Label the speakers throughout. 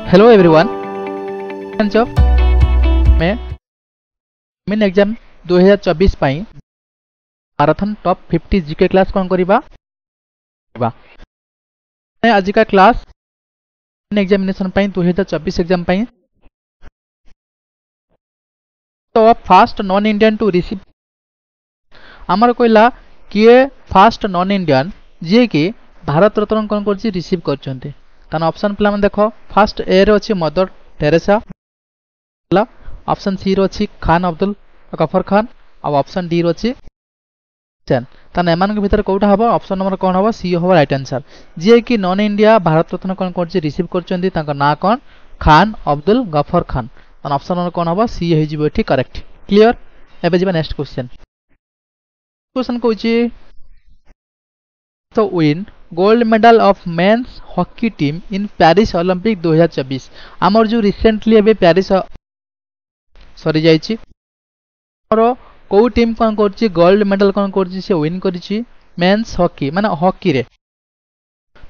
Speaker 1: Hello everyone मैं main exam 2024 पाई marathon top 50 GK class कौन करिबा आज का क्लास एग्जामिनेशन पाई 2024 एग्जाम पाई तो first non Indian to receive आमर कहला किए फास्ट नॉन इंडियन जी कि भारत रत्न कौन कर रिसीव कर ऑप्शन पे देख फास्ट ए रे अच्छी मदर टेरेसा ऑप्शन सी रो अच्छी खान अब्दुल गफर खान और ऑप्शन डी रो अच्छी एम भर कौटा हम ऑप्शन नंबर कौन हम सी हम राइट आंसर जी कि नॉन इंडिया भारत रत्न कौन कर रिसीव कर ना कौन Khan Abdul Gruffudd Khan option number कौन हम सी हो करेक्ट क्लियर एबे जीवा नेक्स्ट क्वेश्चन कहूँ तो win gold medal of men's hockey team in Paris Olympic 2024 आमर जो रिसेंटली एबे पेरिस सरी जाइछि को टीम कौन कर गोल्ड मेडल कौन कर विन कर मेंस हॉकी माने हॉकी रे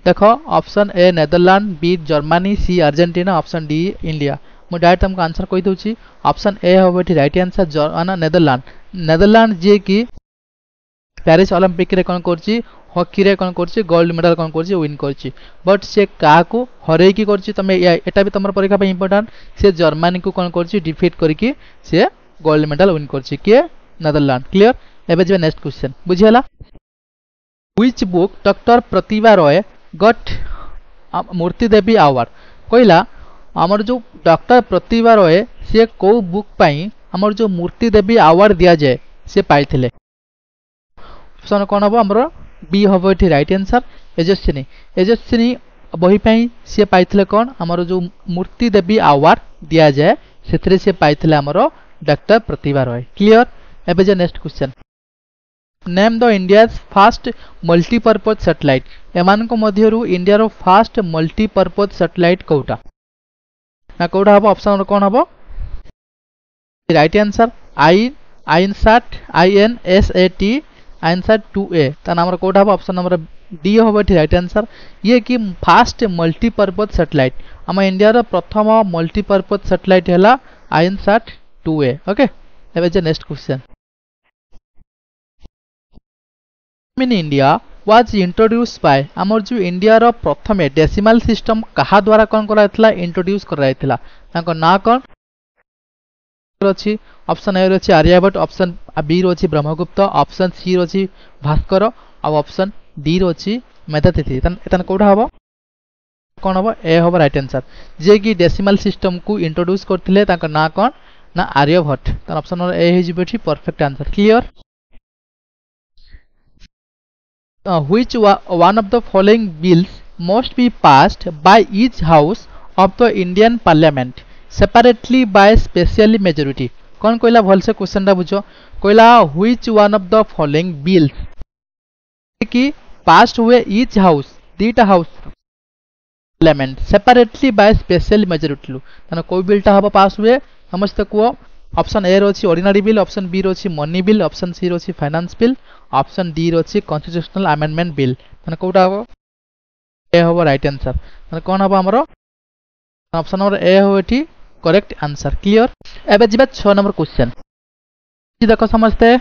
Speaker 1: देख option A Netherland B Germany C Argentina option D India मुझे डायरेक्ट तुमको आंसर कही दूसरी ऑप्शन ए हम ये राइट आंसर नेदरलैंड जी कि पेरिस ओलंपिक रे कौन कर हॉकी रे कौन कर गोल्ड मेडल कौन कर विन कर बट से क्या हर की एटा भी तुम परीक्षा इंपोर्टाट से जर्मनी को कौन कर डिफिट करके से गोल्ड मेडल विन कर किए नेदरलैंड क्लियर एबे जे नेक्स्ट क्वेश्चन बुझिहला which book doctor Pratibha Ray गट मूर्ति देवी अवार्ड कहला आमर जो डॉक्टर प्रतिभा रॉय से को बुक पाई आमर जो मूर्ति देवी अवार्ड दिया जाए से पाइथिले ऑप्शन कौन हम आमर बी हम ये राइट आंसर एजस्विनी बही पाई सी पाइथिले कौन आमर जो मूर्ति देवी अवार्ड दिया जाए से सी पाइथिले आमर डॉक्टर प्रतिभा रॉय क्लियर एबे जे next question name the India's fast multipurpose satellite एमान को मध्यरु इंडिया फास्ट मल्टीपर्पज सैटेलाइट कौटा ना कौटा हम ऑप्शन कौन हम right answer INSAT INSAT answer 2A तार कौटा हम ऑप्शन नंबर डी हम ये राइट आंसर ये कि फास्ट मल्टीपर्पज सैटेलाइट आम इंडिया प्रथम मल्टीपर्पज सैटेलाइट है आइनसैट 2A ओके एबे जे next question in India was introduce by आमर जो इंडिया रो प्रथमे डेसिमल सिस्टम कहा द्वारा कौन कराइतला इंट्रोड्यूस कराइतला ताको ना कौन अछि ऑप्शन ए अछि आर्यभट्ट ऑप्शन बी रो अछि ब्रह्मगुप्त ऑप्शन सी रो अछि भास्कर और ऑप्शन डी रो अछि मेधातिथि एतन कोडा हबो कौन हबो ए हबो राइट आंसर जे कि डेसिमल सिस्टम को इंट्रोड्यूस करथिले ताको ना कौन ना आर्यभट्ट त ऑप्शन नंबर ए हिजबे ठी perfect answer clear which one of the following bills must be passed by each house of the Indian Parliament separately by special majority कौन कहला भल से क्वेश्चन टा बुझो कहला which one of the following bills कि पास हुए each house दीटा house parliament separately by special majority ताने कोई बिलटा हबो पास हुए समस्त को ऑप्शन ए रोची ऑर्डिनरी बिल ऑप्शन बी रोची मनी बिल ऑप्शन सी रोची फाइनेंस बिल ऑप्शन डी रोची कॉन्स्टिट्यूशनल अमेंडमेंट बिल ताने कोटा हबो ए हबो राइट आंसर ताने कोन हबो हमरो ऑप्शन नंबर ए हो एठी करेक्ट आंसर क्लियर एबे जिबा 6 नंबर क्वेश्चन देखो समझते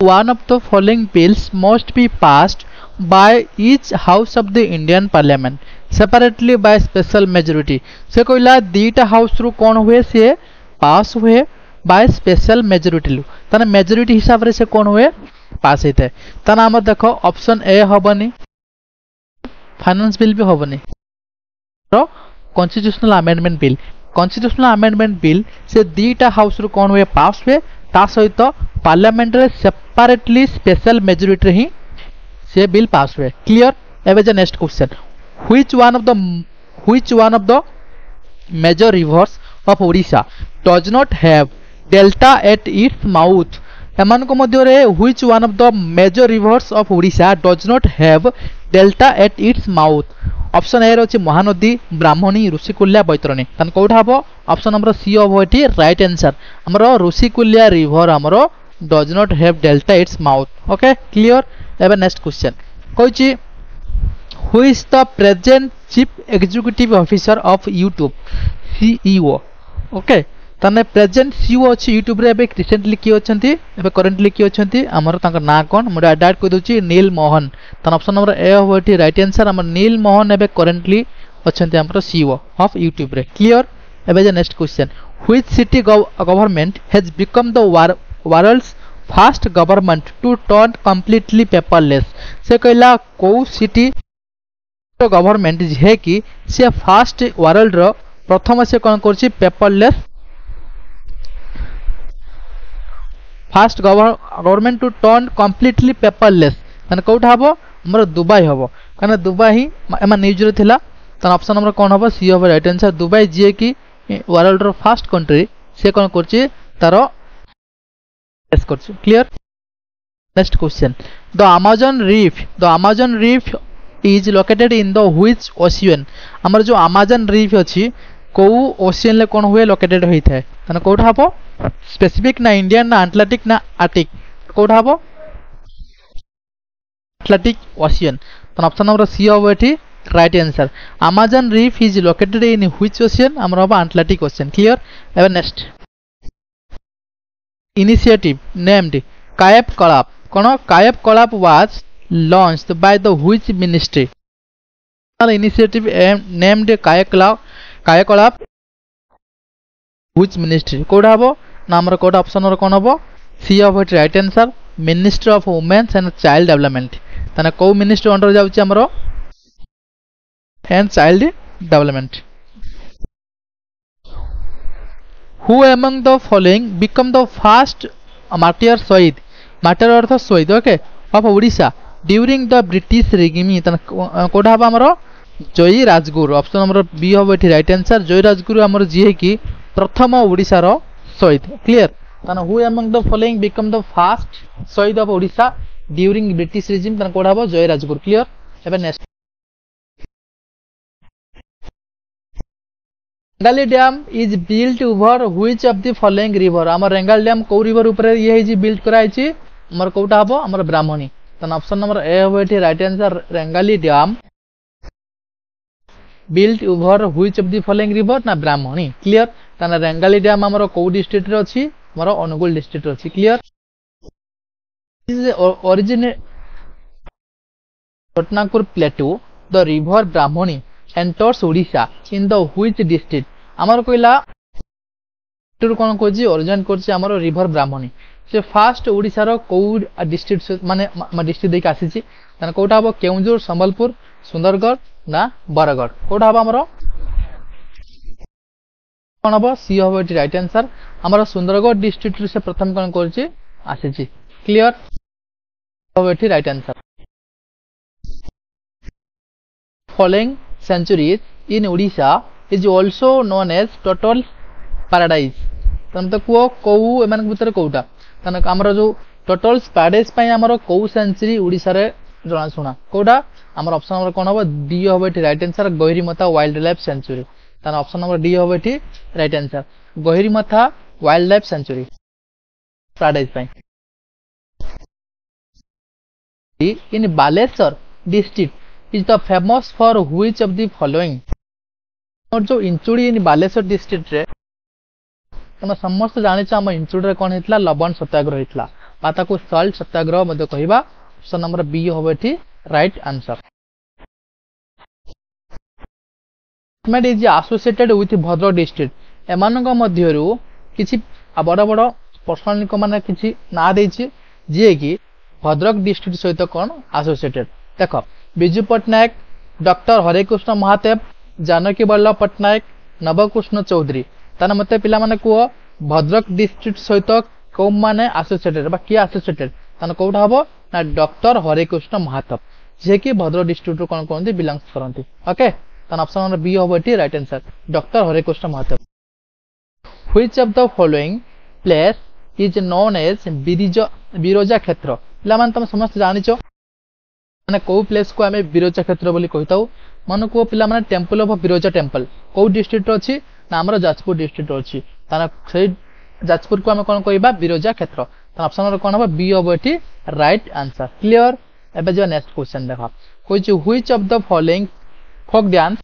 Speaker 1: one of the following bills must be passed by each house of the Indian Parliament separately by special majority से कहला दीटा हाउस रु कौन हुए से पास हुए बाय स्पेशल मेजोरिटी लु ताने मेजोरिटी हिसाब रे से कौन हुए पास हेते ताना हम देखो ऑप्शन ए हबनी फाइनेंस बिल भी हबनी तो कॉन्स्टिट्यूशनल अमेंडमेंट बिल से दीटा हाउस रु कौन हुए पास हुए ता सहित पार्लियामेंट रे सेपरेटली स्पेशल मेजोरिटी ही से बिल पास हुए क्लियर एबे जे next question which one of the major rivers of Odisha does not have delta at its mouth एमान को मध्य रे which one of the major rivers of Odisha does not have delta at its mouth option A रोची महानदी ब्राह्मणी ऋषिकुल्या बैतरणी तन कोठा हबो option number C हबो एठी right answer हमरो ऋषिकुल्या रिवर हमरो does not have delta its mouth okay clear एबे next question कहछि who is the present chief executive officer of YouTube CEO okay ताने प्रेजेंट सीईओ अछि यूट्यूब रे एबे रिसेंटली की अछंती एबे करंटली की अछंती हमर तांकर ना कोन मोड डायरेक्ट को दोची नील मोहन तन ऑप्शन नंबर ए होटी राइट आंसर हमर नील मोहन एबे करंटली अछंती हमर सीईओ ऑफ यूट्यूब रे क्लियर एबे जे next question which city government has become the world's first government to turn completely paperless से कहला को सिटी गवर्नमेंट जे कि से फर्स्ट वर्ल्ड रो प्रथम से कोन करछि paperless first government to turn completely paperless माने कोठा हबो हमर दुबई हबो काना दुबई एमा न्यूज रे थिला तन ऑप्शन नंबर कोन हबो सी हबो राइट आंसर दुबई जे कि वर्ल्ड रो फर्स्ट कंट्री से कोन करछि तारो एस करछि clear next question the Amazon reef is located in the which ocean हमर जो अमेज़न रीफ अछि को ओशियन ले कोन हुए लोकेटेड होई थाए तने कोठा हबो स्पेसिफिक ना इंडियन ना अटलांटिक ना आर्टिक कोठा हबो अटलांटिक ओशियन तन ऑप्शन नंबर सी हबो एठी right answer Amazon reef is located in which ocean हमर हबो अटलांटिक ओशियन क्लियर एबे next initiative named Kayakalp was launched by the which ministry initiative named Kayakalp which ministry कोड हबो नामर कोड ऑप्शन नंबर कोन हबो C of it right answer ministry of women's and child development तने को मिनिस्ट्री अंडर जाउची हमरो and child development who among the following become the first martyr शहीद martyr अर्थ शहीद okay of Odisha during the British regime तने code हबो हमरो जय राजगुरु ऑप्शन नंबर बी हबो एठी राइट आंसर जय राजगुरु हमर जी कि प्रथम ओडिसा रो शहीद क्लियर तने who among the following become the first शहीद of Odisha during British regime तने कोड हबो जय राजगुरु क्लियर एबे next Rengali dam is built over which of the following river हमर रेंगाल डैम को रिवर ऊपर ये हिजी बिल्ट कराइछि हमर कोटा हबो हमर ब्राह्मणी तन ऑप्शन नंबर ए हबो एठी right answer Rengali dam built over which of the following river ना ब्राह्मणी क्लियर तन रेंगाली डैम हमर को डिस्ट्रिक्ट रे अछि हमर अनुगुल डिस्ट्रिक्ट रे अछि clear is originate Patnapur plateau the river Brahmani enters Odisha in the which district हमर कोइला टूर कोन कोजी ओरिजिन करछि हमर रिवर ब्राह्मणी से फास्ट ओडिसा रो को डिस्ट्रिक्ट माने डिस्ट्रिक्ट देख आसी छि तने कोटा हबो केउंझर संबलपुर सुंदरगढ़ ना बरगढ़ कोटा हबो हमरो कोन हबो सी हबो एटी राइट आंसर हमरो सुंदरगढ़ डिस्ट्रिक्ट से प्रथम कोन करछि आसी छि क्लियर हबो एटी right answer following centuries in Odisha is also known as total paradise तन तो को एमान भीतर कोटा तन हमर जो टोटल पैराडाइज पई हमर को सेंचुरी ओडिसा रे जणा सुना कोटा हमर ऑप्शन नंबर कोन हबो डी हबो एठी right answer Gahirmatha wild life sanctuary तन ऑप्शन नंबर डी हबो एठी right answer Gahirmatha wild life sanctuary paradise पई in Baleshwar district is the famous for which of the following और जो इंचुड़ी इन बालेश्वर डिस्ट्रिक्ट रे तमे समस्त जानि छ हम इंचुड़ी रे कोन हितला लवण सत्याग्रह हितला पाता को सॉल्ट सत्याग्रह मध्ये कहिबा ऑप्शन नंबर बी होबे थी right answer made is associated with Bhadrak district एमानक मध्यरु किछि बड़ बड़ पर्सनल को माने किछि ना देछि जे कि भद्रक डिस्ट्रिक्ट सहित कोन एसोसिएटेड देखो बिजू पट्टनायक डॉक्टर हरेकृष्ण महादेव जानकी वल्लभ पट्टनायक नवकृष्ण चौधरी ताना मते पिला माने को भद्रक डिस्ट्रिक्ट सहित को माने एसोसिएटेड बा किया एसोसिएटेड ताना कोठा हबो ना डॉक्टर हरेकृष्ण महादेव जे कि भद्रक डिस्ट्रिक्ट रो कोन कोनती बिलोंग्स करंती ओके ताना ऑप्शन नंबर बी हबो एटी right answer doctor Harekrushna Mahadev which of the following place is known as Biraja Kshetra पिला मान तुम समस्त जानिचो माने को प्लेस को हमें बिरोजा क्षेत्र बोली कहिताउ मन को पिला माने टेंपल ऑफ बिरोजा टेंपल को डिस्ट्रिक्ट अछि ना हमर जाजपुर डिस्ट्रिक्ट अछि ताना से जाजपुर को हम कोन कहबा बिरोजा क्षेत्र त ऑप्शन नंबर कोन हबो बी हबो एठी राइट आंसर क्लियर एबे जो नेक्स्ट क्वेश्चन देखो कोइछ which of the following folk dance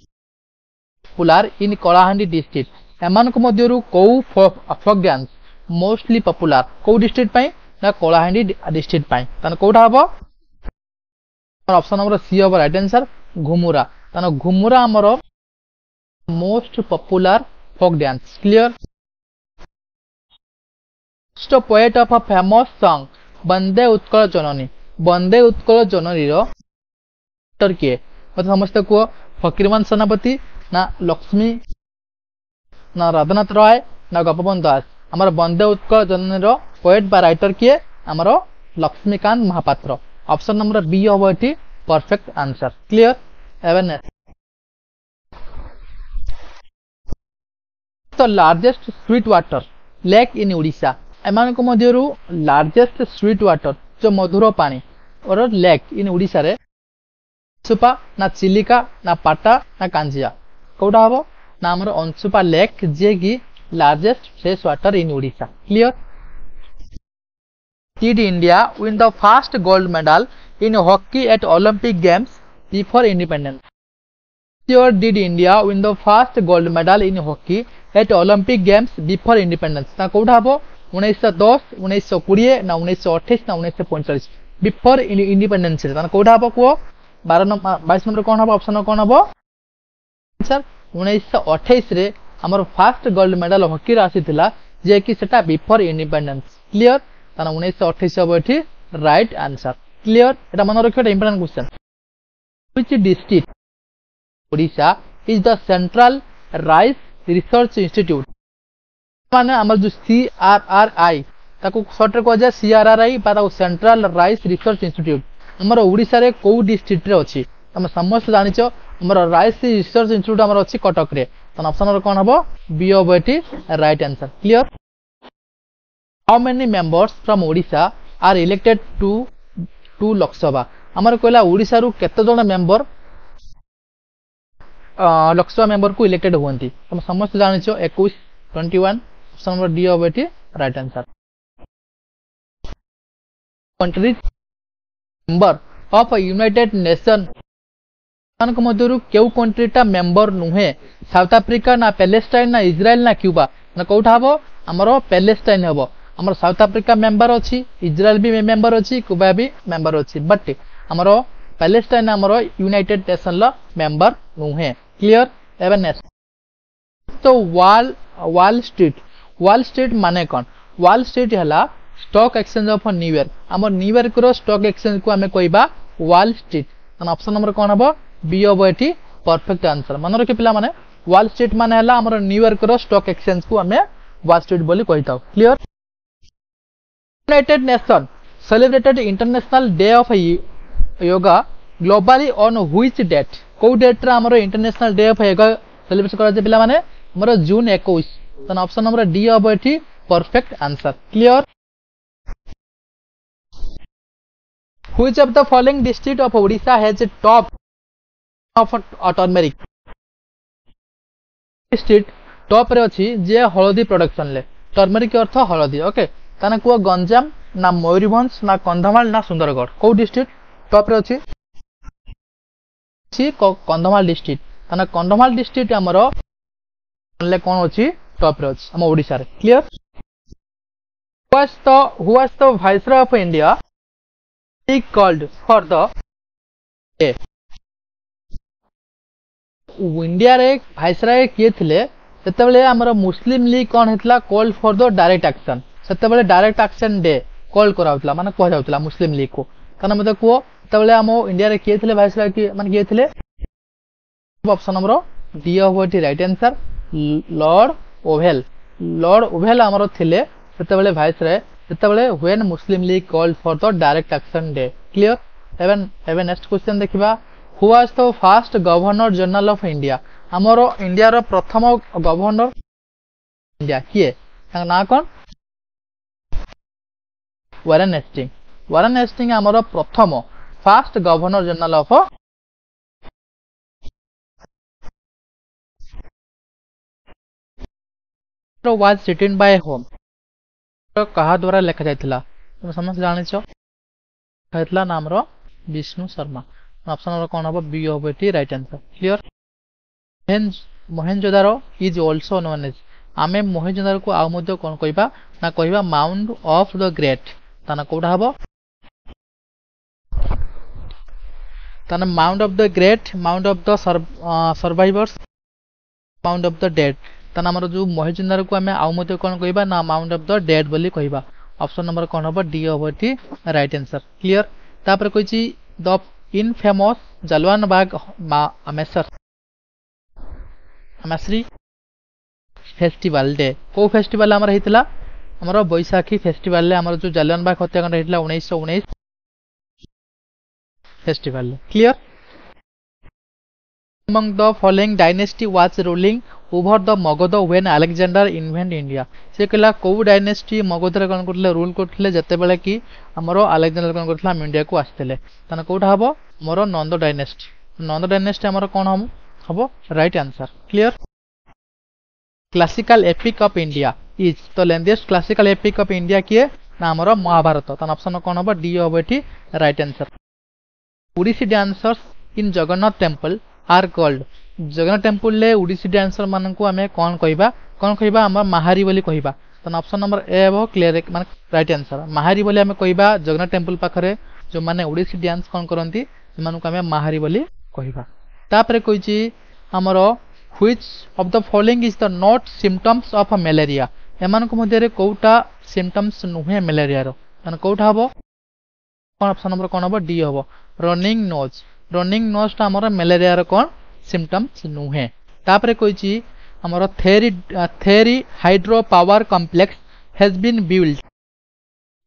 Speaker 1: popular in Kalahandi district एमान को मध्यरु को फोक डांस मोस्टली पॉपुलर को डिस्ट्रिक्ट पई ना कलाहांडी डिस्ट्रिक्ट पई तन कोठा हबो ऑप्शन नंबर सी हबो राइट आंसर घुमुरा तन घुमुरा हमरो most popular folk dance clear the poet of a famous song बंदे उत्कल जननी रो एक्टर किए मत समझते को फकीरमोहन सेनापति ना लक्ष्मी ना राधानाथ राय ना गोपबंधु दास आमर बंदे उत्कल जननी रो पोएट बा राइटर किए आमर Lakshmikanta Mohapatra option number B हबो एठी परफेक्ट आंसर क्लियर अवेयरनेस तो largest sweet water lake in Odisha एमान को मध्यरु लार्जेस्ट स्वीट वाटर जो मधुर पानी और लेक इन ओडिशा रे अंशुपा ना चिलिका ना पाटा ना कांजिया कोडा हबो ना हमर अंशुपा लेक जे की largest fresh water in Odisha clear Did India win the first gold medal in hockey at Olympic Games before independence? Sure, did India win the first gold medal in hockey at Olympic Games before independence? ना कोडा हबो 1910 1920 ना 1928 ना 1945 before independence रे कोठा हबो को 12 number 22 number कोन हबो ऑप्शन कोन हबो आंसर 1928 रे हमर फर्स्ट गोल्ड मेडल हॉकी रे आसीतिला जे कि सेटा बिफोर इंडिपेंडेंस क्लियर तना 1928 हबो एठी राइट आंसर क्लियर एटा मन रखियो important question which district Odisha is the central rice research institute माने हमर जो सीआरआरआई ताको शॉर्ट रे को जा सीआरआरआई बा ताको सेंट्रल राइस रिसर्च इंस्टीट्यूट हमर ओडिसा रे को डिस्ट्रिक्ट रे अछि हम समस्त जानिचो हमर राइस रिसर्च इंस्टीट्यूट हमर अछि कटक रे तन ऑप्शन रे कोन हबो बी हबो एठी right answer clear how many members from Odisha are elected to Lok Sabha हमर कोला ओडिसा रु केते जण मेंबर लोकसभा मेंबर को इलेक्टेड होंती हम समस्त जानिचो 21 21 ऑप्शन नंबर डी हबो एठी right answer countries member of United nation मान को मध्यरु केउ कंट्रीटा मेंबर नुहे साउथ अफ्रीका ना पैलेस्टाइन ना इजराइल ना क्यूबा ना कोठा हबो हमरो पैलेस्टाइन हबो हमरो साउथ अफ्रीका मेंबर अछि इजराइल भी मेंबर अछि क्यूबा भी मेंबर अछि बट हमरो पैलेस्टाइन हमरो यूनाइटेड नेशन ला मेंबर नुहे क्लियर एवं नेक्स्ट तो वॉल स्ट्रीट माने कोन वॉल स्ट्रीट हला स्टॉक एक्सचेंज ऑफ न्यूयॉर्क हमर न्यूयॉर्क रो स्टॉक एक्सचेंज को हमें कहबा वॉल स्ट्रीट तन ऑप्शन नंबर कोन हबो बी हबो एठी परफेक्ट आंसर मन रखे पिला माने वॉल स्ट्रीट माने हला हमर न्यूयॉर्क रो स्टॉक एक्सचेंज को हमें वॉल स्ट्रीट बोली कहिताउ clear United Nation celebrated International Day of Yoga globally on which date को डेट रे हमर International Day of Yoga celebrate करा जे पिला माने हमर जून 21 तन ऑप्शन नंबर डी हबो एठी perfect answer clear Which of the following district of Odisha has a top of turmeric? District top रे अछि जे हळदी प्रोडक्शन ले टर्मरिक अर्थ हळदी ओके ताना को गंजाम ना मयूरभंज ना कंधमाल ना सुंदरगढ़ को डिस्ट्रिक्ट टॉप रे अछि कंधमाल डिस्ट्रिक्ट ताना कंधमाल डिस्ट्रिक्ट हमरो ले कोन अछि टॉप रे अछि हम ओडिसा रे clear who was the viceroy of India he called for the India रे भाइसराय किए थिले सेते बेले हमर मुस्लिम लीग कोन हेतला call for the direct action सेते बेले डायरेक्ट एक्शन डे कॉल कराउतला माने कह जाउतला मुस्लिम लीग को तने मते को सेते बेले हम इंडिया रे किए थिले भाइसराय की माने किए थिले ऑप्शन नंबर डी होटी राइट आंसर लॉर्ड ओवेल हमर थिले सेते बेले भाइसराय सेते बेले when Muslim League called for the direct action day clear एवन नेक्स्ट क्वेश्चन देखिबा who was the first governor general of India हमरो इंडिया रो प्रथम गवर्नर इंडिया किए तार ना कोन वारेन हेस्टिंग हमरो प्रथम first governor general of was written by whom तो कहा द्वारा लिखा जायतिला तुम समझ जानि छ कहतला नाम रो विष्णु शर्मा ऑप्शन नंबर कौन हम बी हम ये right answer clear Mohenjodaro is also known as आम मोहेंजोदारो को आउ कौन कहवा ना कहवा माउंट ऑफ द ग्रेट ताना कौटा हम ताना mount of the great mount of the survivors mount of the dead ताना हमर जो मोहेंजोदारो को आम आउ कौन कहवा ना माउंट ऑफ द डेड बोली कहवा ऑप्शन नंबर कौन हम डी हम ये राइट आंसर क्लियर तापर कही द इनफेमस जालियान बाग आमेसरी फेस्टिवल डे को फेस्टिवल आमर होता आमर बैशाखी फेस्टिवल आमर जो जालियान बाग हत्याकांड होता 1919 festival clear among the following dynasty was ruling over the Magadha when Alexander invaded India से कहला को डायनेस्टी मगध कौन करते रूल करते जिते बड़े कि आमर आलेक्जेंडर कौन करते आम इंडिया को आसते ताना कौटा हम मोर नंद डायनेस्टी आमर कौन हम right answer clear classical epic of India is the lengthiest classical epic of India किए ना आमर महाभारत ताना ऑप्शन कौन हम डी हम ये right answer Odissi dancers in Jagannath temple are called Jagannath temple ले ओडिसी डांसर मान को आम कौन कहवा आम माहारी बोली कहवा तो ऑप्शन नंबर ए हम क्लियर मान राइट आंसर माहारी बोली आम कहवा जगन्नाथ टेम्पल पाखरे जो माने ओडिसी डांस कौन करती से आम माहारी बोली कहवा तापर कही आमर which of the following is the not symptoms of malaria एमान मध्य कौटा सिम्पटम्स नुहे मलेरिया रो कौटा हम कौन ऑप्शन नंबर कौन हम डी हम रनिंग नोज टा आमर मलेरिया कौन सिम्पटम्स नुहे तापर कही आमर Tehri hydro power complex has been build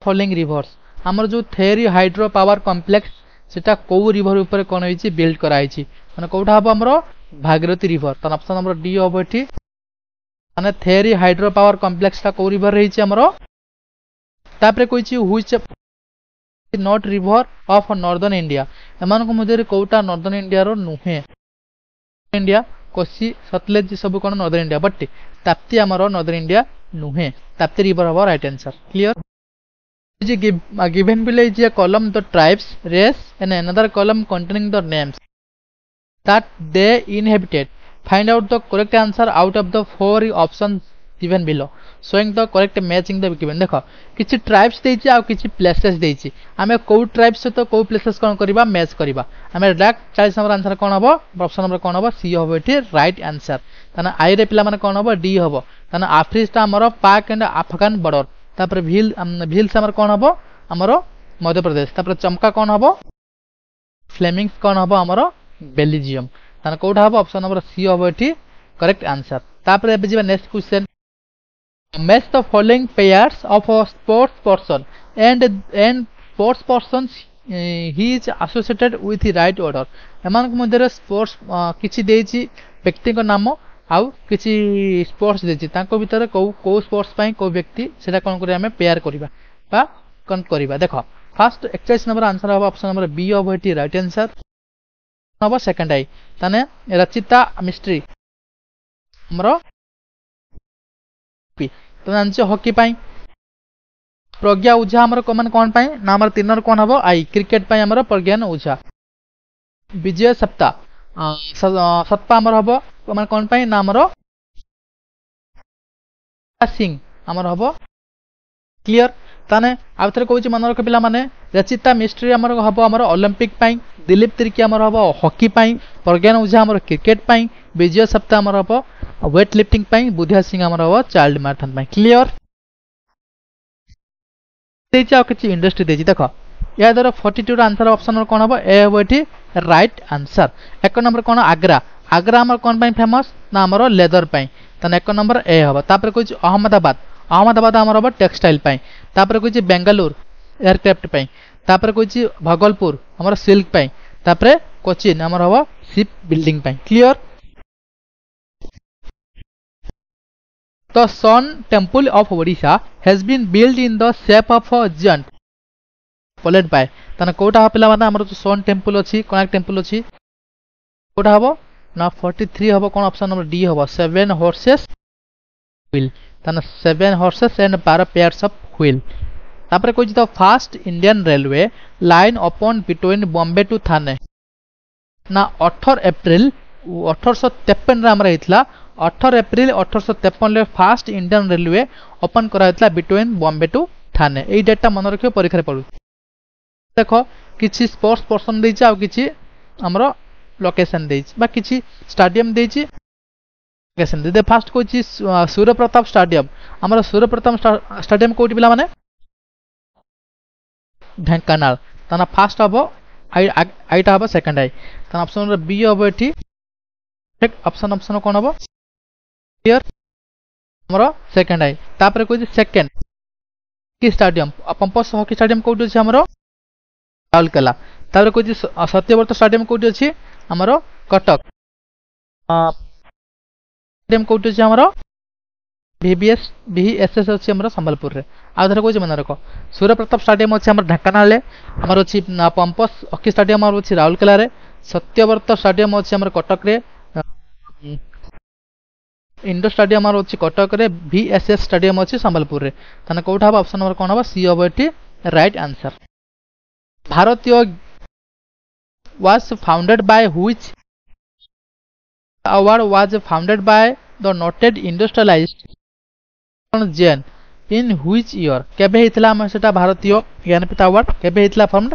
Speaker 1: following rivers आमर जो थेरी हाइड्रो पावर कॉम्प्लेक्स सेटा कौ रिवर ऊपर कौन होइछि बिल्ड कराइछि माने कौटा हम आमर भागीरथी रिवर तो ऑप्शन नंबर डी हम एठी माने थेरी हाइड्रो पावर कॉम्प्लेक्स टा कौ रिवर रहिछि आमर तापर कहिछि which not river of northern India एमान को मध्य कौटा नॉर्दर्न इंडिया रो नुहे इंडिया कोसी सतलेज सब कौन नॉर्दर्न इंडिया बट ताप्ती आमर नॉर्दर्न इंडिया नुहे ताप्ती रिवर हम right answer clear given below is a column the tribes race and another column containing the names that they inhabited find out the correct answer out of the four options given below showing the correct matching the given देखो किछि tribes देछि आ किछि places देछि आमे को tribes से तो को प्लेसेस कोन करबा मैच करबा आमे डायरेक्ट 40 नंबर आंसर कोन हबो ऑप्शन नंबर कोन हबो सी हबो एठी राइट आंसर ताना आई रे पिला माने कोन हबो डी हबो ताना आफ्रिका हमर पाक एंड अफगान बॉर्डर तापर भील से कौन हम आमर मध्य प्रदेश तापर चमका कौन हम फ्लेमिंग्स कौन हम आमर बेल्जियम ताना कौटा हम ऑप्शन नंबर सी हम एठी करेक्ट आंसर तापर एबे जिबा next question match the following pairs of a sports person and sports person he is associated with right order एमान को मध्य स्पोर्ट्स किछि देछि व्यक्ति को नाम आउ किछि स्पोर्ट्स देछि तांको भितर को स्पोर्ट्स पई को व्यक्ति सेटा कोन करी हमें पेयर करबा बा कोन करबा देखो फर्स्ट 41 नंबर आंसर हबो ऑप्शन नंबर बी हबो एटी राइट आंसर हबो सेकंड आई ताने रचिता मिस्ट्री हमरो पी तो जानछ हॉकी पई प्रज्ञा ओझा हमर कमन कोन पई ना हमर तीनर कोन हबो आई क्रिकेट पई हमर प्रज्ञान ओझा विजय सप्ताह सत्पा हमर हबो माने कोन पई ना हमर सिंह हमर हबो क्लियर ताने आउथरे कहूची मन रख पिला माने रचिता मिस्ट्री हमर हबो हमर ओलंपिक पई दिलीप तिर्की हमर हबो हॉकी पई प्रज्ञान ओझा हमर क्रिकेट पई विजय सप्ताह हमर हबो वेट लिफ्टिंग पई बुधिया सिंह हमर हबो चाइल्ड मैराथन पई क्लियर देचा किछि इंडस्ट्री देछि देखो या दर 42 आंसर ऑप्शन कोन हबो ए हबो एठी राइट आंसर एक नंबर कोन आग्रा आग्रा हमर कोन पई फेमस ना हमर लेदर पई तने एक नंबर ए हबो तापर कुछ अहमदाबाद हमर हबो टेक्सटाइल पई तापर कुछ बेंगलुरु एयरक्राफ्ट पई तापर कुछ भागलपुर हमर सिल्क पई तापर कोचिन हमर हबो शिप बिल्डिंग पई clear the sun temple of Odisha has been build in the shape of a जंट पोलेट पाए तने कोटा हपिला माने हमर जो सन टेम्पल अछि कोणार्क टेम्पल अछि कोटा हबो ना 43 हबो कोन ऑप्शन नंबर डी हबो 7 हॉर्सेस व्हील तने 7 horses and 12 pairs of wheel तापर कहछि the fast Indian railway line upon between Bombay to Thane ना 18 एप्रिल 1853 रे हमरा हितला 18 एप्रिल 1853 ले फास्ट इंडियन रेलवे ओपन करा हितला बिटवीन बॉम्बे टू थाने एई डेटा मन रखियो परीक्षा रे पडु देखो किछि स्पोर्ट्स पर्सन देछि आ किछि हमरो लोकेशन देछि बा किछि स्टेडियम देछि लोकेशन दे फास्ट कोछि सूर्य प्रताप स्टेडियम हमरो सूर्य प्रताप स्टेडियम कोठी पिला माने ढेंकानाल तना फास्ट हबो आईटा हबो सेकंड आई तना ऑप्शन रे बी हबो एठी ठीक ऑप्शन कोन हबो क्लियर हमरो सेकंड आई तापर कोछि सेकंड की स्टेडियम पंपस हॉकी स्टेडियम कोठी अछि हमरो राउरकेला तापर कोछि सत्यव्रत स्टेडियम कोठी अछि हमरो कटक स्टेडियम कोठी अछि हमरो VSS अछि हमरो संबलपुर रे आ धर कोछि मन रखो सूर्य प्रताप स्टेडियम अछि हमर ढाकानाल रे हमर अछि पंपस हॉकी स्टेडियम हमर अछि राउरकेला रे सत्यव्रत स्टेडियम अछि हमर कटक रे इंडो स्टेडियम हमर अछि कटक रे VSS स्टेडियम अछि संबलपुर रे तने कोठा हबो ऑप्शन नंबर कोन हबो सी हबो एठी राइट आंसर भारतीय was founded by which award was founded by the noted industrialist Jain in which year केबे हितला हम सेटा भारतीय ज्ञानपीठ अवार्ड केबे हितला फॉर्मड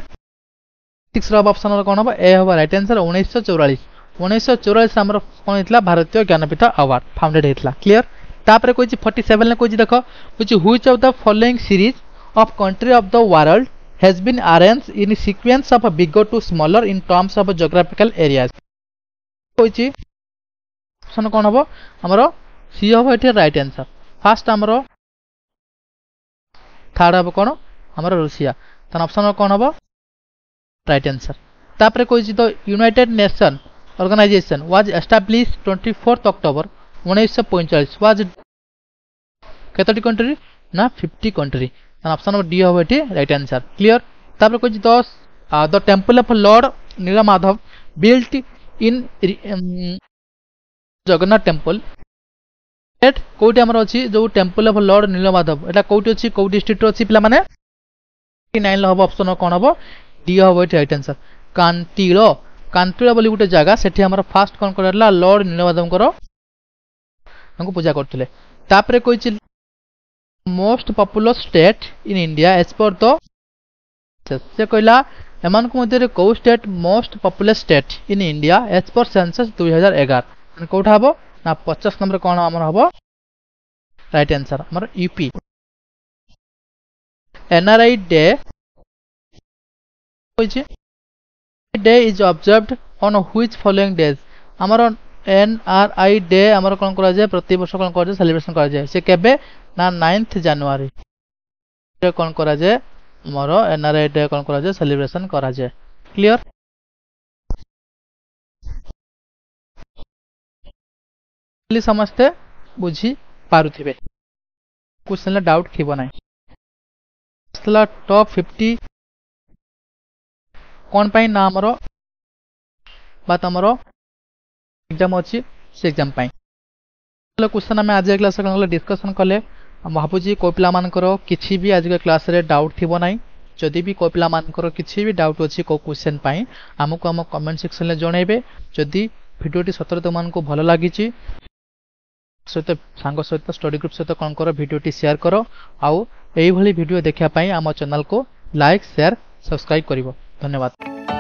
Speaker 1: 6 रो ऑप्शन कोन हबो ए हबो राइट आंसर 1944 हमर कोन हितला भारतीय ज्ञानपीठ अवार्ड फाउंडेड हितला क्लियर तापर कोइ 47 ने कोइ देखो which of the following series of country of the world has been arranged in sequence of bigger to smaller in terms of geographical areas कोइ ऑप्शन कोन हबो हमरो सी हबो एठी राइट आंसर फास्ट हमरो थर्ड हबो कोन हमरो रूसिया तन ऑप्शन कोन हबो राइट आंसर तापर कोइ the United Nation organization was established 24 October 1945 was केतटी कंट्री ना 50 कंट्री तन ऑप्शन नंबर डी हबो एठी राइट आंसर क्लियर तापर कोइ 10 the temple of lord Nilamadhav built in Jagannath temple at कोठी हमर अछि जो टेंपल ऑफ लॉर्ड नीलमाधव एटा कोठी अछि को डिस्ट्रिक्ट अछि पिला माने 9 हबो ऑप्शन कोन हबो डी हबो एठी राइट आंसर कांटिलो बोली गुटे जगह सेठी हमर फास्ट कोन करला लॉर्ड नीलमाधव करो हमको पूजा करथिले तापरे कोइ most popular state in India as per the से कहला एमान को मध्य को state most popular state in India as per census 2011 कोठा हबो ना 50 नंबर कोन हमर हबो राइट आंसर हमर यूपी एनआरआई डे होइछे day is observed on which following days हमर एनआरआई डे हमर कोन करा जाय प्रति वर्ष कोन करा जाय सेलिब्रेशन करा जाय से केबे ना 9th जनवरी रे कोन करा जाय हमर एनआरआई डे कोन करा जाय सेलिब्रेशन करा जाय क्लियर समझते बुझी पारुथिबे क्वेश्चन ला डाउट थिबो नै असला टॉप 50 कोन पई ना हमरो बात हमरो एग्जाम अछि से एग्जाम पई ल क्वेश्चन हम आज क्लास रे डिस्कशन करले हम भाबुजी को पिला मान करो किछि भी आज के क्लास रे डाउट थिबो नै जदि भी को पिला मान करो किछि भी डाउट अछि को क्वेश्चन पई हमको हम कमेंट सेक्शन ले जणैबे जदि वीडियोटी सतर तो मान को भलो लागिछि सहित सांग सहित स्टडी ग्रुप सहित कौन कर वीडियोटी शेयर करो आउ एही भली वीडियो देखिया पई आम चैनल को लाइक शेयर सब्सक्राइब करिवो धन्यवाद।